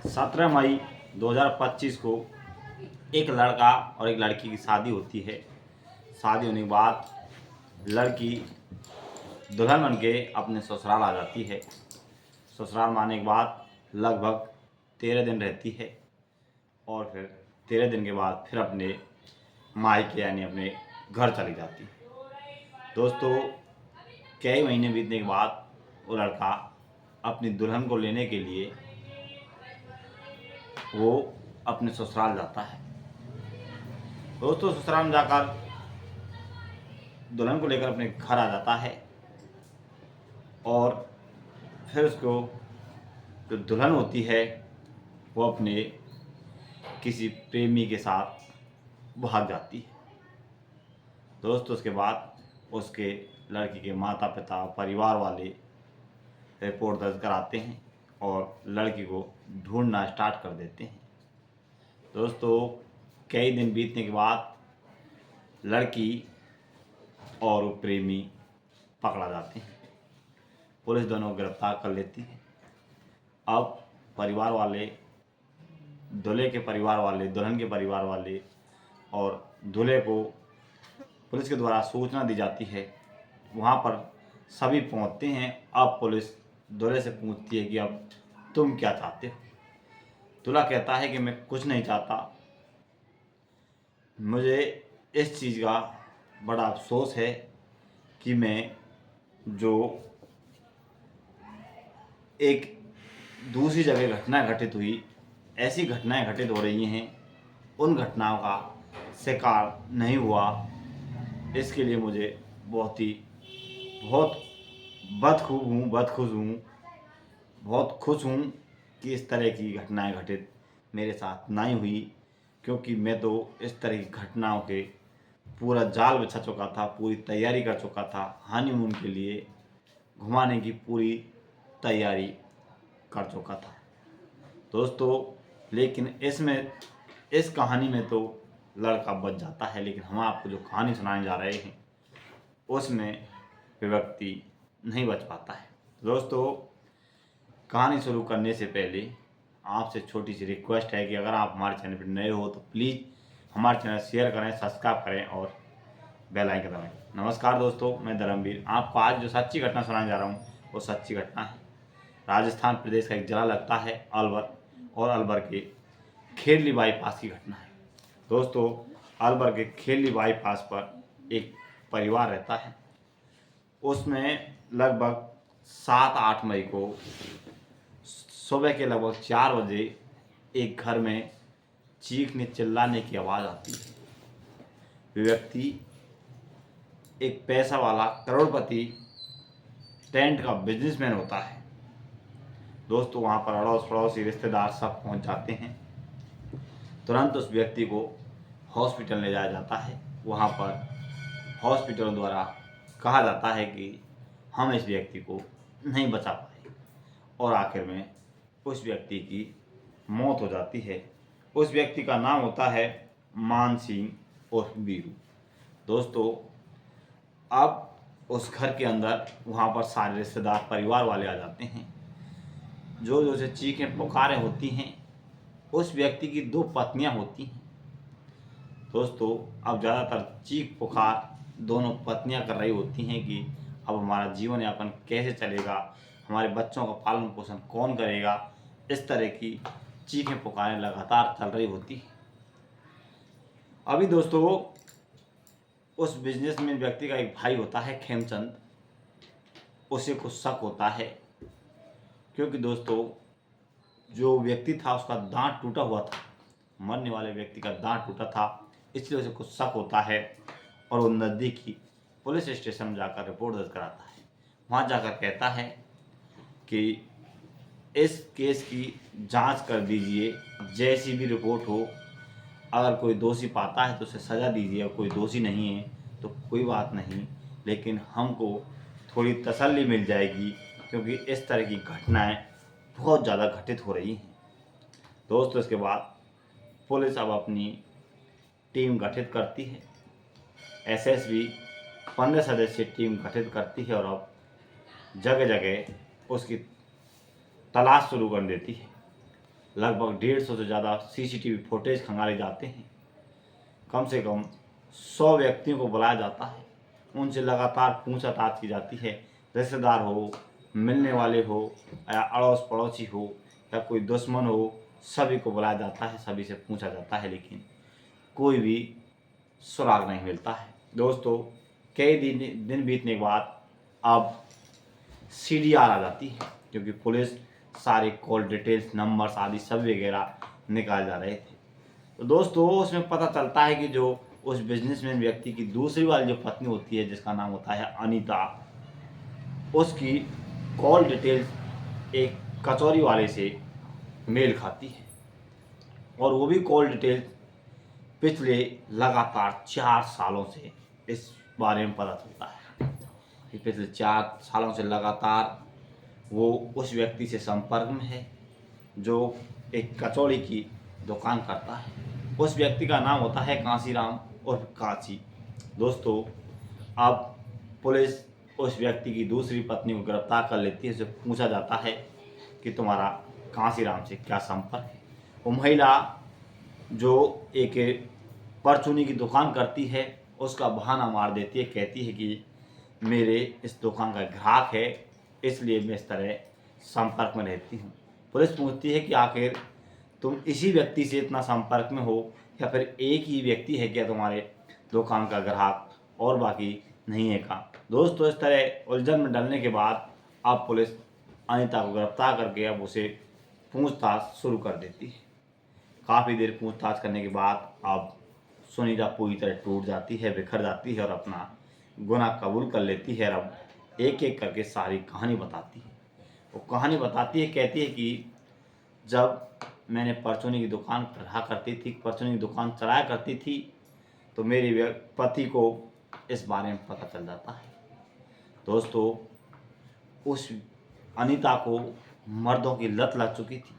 17 मई 2025 को एक लड़का और एक लड़की की शादी होती है। शादी होने के बाद लड़की दुल्हन बन के अपने ससुराल आ जाती है। ससुराल में आने के बाद लगभग 13 दिन रहती है और फिर 13 दिन के बाद फिर अपने मायके यानी अपने घर चली जाती है। दोस्तों, कई महीने बीतने के बाद वो लड़का अपनी दुल्हन को लेने के लिए वो अपने ससुराल जाता है। दोस्तों, ससुराल में जाकर दुल्हन को लेकर अपने घर आ जाता है और फिर उसको जो दुल्हन होती है वो अपने किसी प्रेमी के साथ भाग जाती है। दोस्तों, उसके बाद उसके लड़की के माता पिता परिवार वाले रिपोर्ट दर्ज कराते हैं और लड़की को ढूंढना स्टार्ट कर देते हैं। दोस्तों, कई दिन बीतने के बाद लड़की और वो प्रेमी पकड़ा जाते हैं। पुलिस दोनों को गिरफ्तार कर लेती है। अब परिवार वाले, दूल्हे के परिवार वाले, दुल्हन के परिवार वाले और दूल्हे को पुलिस के द्वारा सूचना दी जाती है। वहाँ पर सभी पहुँचते हैं। अब पुलिस दूल्हे से पूछती है कि अब तुम क्या चाहते हो। दूल्हा कहता है कि मैं कुछ नहीं चाहता, मुझे इस चीज़ का बड़ा अफसोस है कि मैं जो एक दूसरी जगह घटना घटित हुई, ऐसी घटनाएं घटित हो रही हैं, उन घटनाओं का शिकार नहीं हुआ। इसके लिए मुझे बहुत बहुत खुश हूँ कि इस तरह की घटनाएं घटित मेरे साथ नहीं हुई, क्योंकि मैं तो इस तरह की घटनाओं के पूरा जाल बिछा चुका था, पूरी तैयारी कर चुका था। हनीमून के लिए घुमाने की पूरी तैयारी कर चुका था। दोस्तों, लेकिन इस कहानी में तो लड़का बच जाता है, लेकिन हम आपको जो कहानी सुनाने जा रहे हैं उसमें वे व्यक्ति नहीं बच पाता है। दोस्तों, कहानी शुरू करने से पहले आपसे छोटी सी रिक्वेस्ट है कि अगर आप हमारे चैनल पर नए हो तो प्लीज़ हमारे चैनल शेयर करें, सब्सक्राइब करें और बेल आइकन दबाएं। नमस्कार दोस्तों, मैं धर्मवीर आपको आज जो सच्ची घटना सुनाने जा रहा हूँ वो सच्ची घटना है। राजस्थान प्रदेश का एक जिला लगता है अलवर, और अलवर के खेरली बाईपास की घटना है। दोस्तों, अलवर के खेरली बाईपास पर एक परिवार रहता है। उसमें लगभग 7-8 मई को सुबह के लगभग 4 बजे एक घर में चीखने चिल्लाने की आवाज़ आती है। वे व्यक्ति एक पैसा वाला करोड़पति टेंट का बिजनेसमैन होता है। दोस्तों, वहाँ पर अड़ोस पड़ोसी रिश्तेदार सब पहुँच जाते हैं। तुरंत उस व्यक्ति को हॉस्पिटल ले जाया जाता है। वहाँ पर हॉस्पिटल द्वारा कहा जाता है कि हम इस व्यक्ति को नहीं बचा पाए और आखिर में उस व्यक्ति की मौत हो जाती है। उस व्यक्ति का नाम होता है मान सिंह उर्फ वीरू। दोस्तों, अब उस घर के अंदर वहाँ पर सारे रिश्तेदार परिवार वाले आ जाते हैं। जो से चीखें पुकारें होती हैं, उस व्यक्ति की 2 पत्नियां होती हैं। दोस्तों, अब ज़्यादातर चीख पुकार दोनों पत्नियां कर रही होती हैं कि अब हमारा जीवन यापन कैसे चलेगा, हमारे बच्चों का पालन पोषण कौन करेगा। इस तरह की चीखें पुकारें लगातार चल रही होती हैं। अभी दोस्तों, उस बिजनेसमैन व्यक्ति का एक भाई होता है खेमचंद। उसे कुछ शक होता है, क्योंकि दोस्तों जो व्यक्ति था उसका दांत टूटा हुआ था, मरने वाले व्यक्ति का दांत टूटा था, इसलिए उसे कुछ शक होता है और वो नज़दीकी पुलिस स्टेशन में जाकर रिपोर्ट दर्ज कराता है। वहाँ जाकर कहता है कि इस केस की जांच कर दीजिए, जैसी भी रिपोर्ट हो, अगर कोई दोषी पाता है तो उसे सज़ा दीजिए, और कोई दोषी नहीं है तो कोई बात नहीं, लेकिन हमको थोड़ी तसल्ली मिल जाएगी, क्योंकि इस तरह की घटनाएं बहुत ज़्यादा घटित हो रही हैं। दोस्तों, इसके बाद पुलिस अब अपनी टीम गठित करती है। एसएसबी 15 सदस्यीय टीम गठित करती है और अब जगह जगह उसकी तलाश शुरू कर देती है। लगभग 150 से ज़्यादा सीसीटीवी फुटेज खंगाले जाते हैं। कम से कम 100 व्यक्तियों को बुलाया जाता है, उनसे लगातार पूछताछ की जाती है। रिश्तेदार हो, मिलने वाले हो, या अड़ोस पड़ोसी हो, या कोई दुश्मन हो, सभी को बुलाया जाता है, सभी से पूछा जाता है, लेकिन कोई भी सुराग नहीं मिलता है। दोस्तों, कई दिन बीतने के बाद अब CDR आ जाती है, क्योंकि पुलिस सारे कॉल डिटेल्स, नंबर्स आदि सब वगैरह निकाल जा रहे थे। तो दोस्तों, उसमें पता चलता है कि जो उस बिजनेसमैन व्यक्ति की दूसरी वाली जो पत्नी होती है, जिसका नाम होता है अनीता, उसकी कॉल डिटेल्स एक कचौरी वाले से मेल खाती है, और वो भी कॉल डिटेल्स पिछले लगातार 4 सालों से इस बारे में पता चलता है कि पिछले 4 सालों से लगातार वो उस व्यक्ति से संपर्क में है जो एक कचौड़ी की दुकान करता है। उस व्यक्ति का नाम होता है कांसीराम उर्फ कांची। दोस्तों, अब पुलिस उस व्यक्ति की दूसरी पत्नी को गिरफ्तार कर लेती है। उससे पूछा जाता है कि तुम्हारा कांसीराम से क्या संपर्क है। वो महिला जो एक परचूनी की दुकान करती है, उसका बहाना मार देती है, कहती है कि मेरे इस दुकान का ग्राहक है, इसलिए मैं इस तरह संपर्क में रहती हूँ। पुलिस पूछती है कि आखिर तुम इसी व्यक्ति से इतना संपर्क में हो, या फिर एक ही व्यक्ति है क्या तुम्हारे दुकान का ग्राहक, और बाकी नहीं है का। दोस्तों, इस तरह उलझन में डलने के बाद अब पुलिस अनीता को गिरफ्तार करके अब उसे पूछताछ शुरू कर देती है। काफ़ी देर पूछताछ करने के बाद अब सुनीता पूरी तरह टूट जाती है, बिखर जाती है, और अपना गुनाह कबूल कर लेती है। और अब एक एक करके सारी कहानी बताती है। वो कहानी बताती है, कहती है कि जब मैंने परचूनी की दुकान रहा करती थी, परचूनी की दुकान चलाया करती थी, तो मेरे पति को इस बारे में पता चल जाता है। दोस्तों, उस अनीता को मर्दों की लत लग चुकी थी।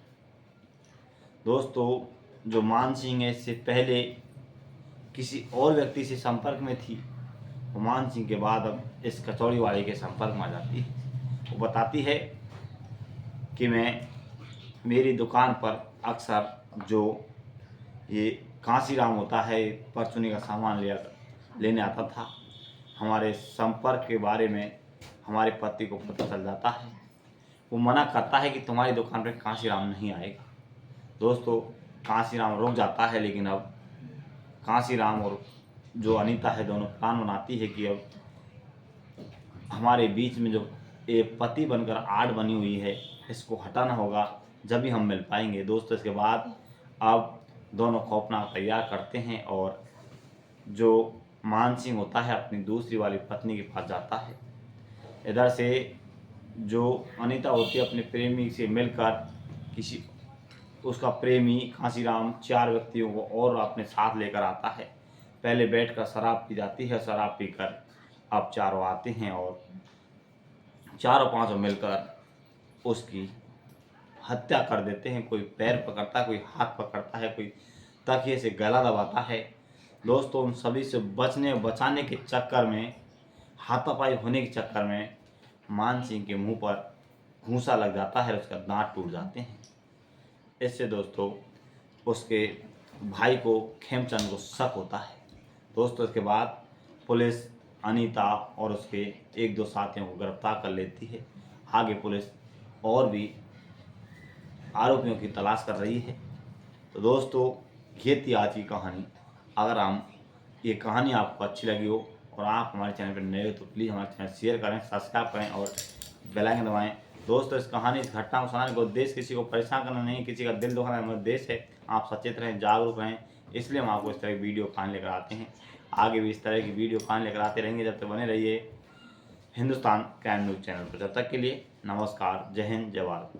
दोस्तों, जो मान सिंह है, इससे पहले किसी और व्यक्ति से संपर्क में थी। वो मान सिंह के बाद अब इस कचौड़ी वाले के संपर्क में आ जाती है। वो बताती है कि मेरी दुकान पर अक्सर जो ये कांसीराम होता है, परचूनी का सामान लेने आता था। हमारे संपर्क के बारे में हमारे पति को पता चल जाता है। वो मना करता है कि तुम्हारी दुकान पर कांसीराम नहीं आएगा। दोस्तों, कांसीराम रुक जाता है, लेकिन अब कांसीराम और जो अनीता है, दोनों प्लान बनाती है कि अब हमारे बीच में जो ये पति बनकर आड़ बनी हुई है, इसको हटाना होगा, जब भी हम मिल पाएंगे। दोस्तों, इसके बाद अब दोनों खौफनाक तैयार करते हैं, और जो मान सिंह होता है अपनी दूसरी वाली पत्नी के पास जाता है। इधर से जो अनीता होती है अपने प्रेमी से मिलकर उसका प्रेमी कांसीराम 4 व्यक्तियों को और अपने साथ लेकर आता है। पहले बैठकर शराब पी जाती है, शराब पीकर अब चारों आते हैं, और चारों पांचों मिलकर उसकी हत्या कर देते हैं। कोई पैर पकड़ता है, कोई हाथ पकड़ता है, कोई तकिए से गला दबाता है। दोस्तों, उन सभी से बचाने के चक्कर में, हाथापाई होने के चक्कर में मान सिंह के मुंह पर घूंसा लग जाता है, उसका दांत टूट जाते हैं। इससे दोस्तों उसके भाई को, खेमचंद को, शक होता है। दोस्तों, इसके बाद पुलिस अनीता और उसके 1-2 साथियों को गिरफ्तार कर लेती है। आगे पुलिस और भी आरोपियों की तलाश कर रही है। तो दोस्तों, ये थी आज की कहानी। अगर ये कहानी आपको अच्छी लगी हो और आप हमारे चैनल पर नए हो, तो प्लीज़ हमारे चैनल शेयर करें, सब्सक्राइब करें और बेल आइकन दबाएं। दोस्तों, इस घटना को सुनाने का उद्देश्य किसी को परेशान करना नहीं, किसी का दिल दुखाना हमारा उद्देश्य है। आप सचेत रहें, जागरूक रहें, इसलिए हम आपको इस तरह की वीडियो कहानी लेकर आते हैं। आगे भी इस तरह की वीडियो कहानी लेकर आते रहेंगे। जब तक बने रहिए हिंदुस्तान क्राइम न्यूज़ चैनल पर। जब तक के लिए नमस्कार, जय हिंद, जय भारत।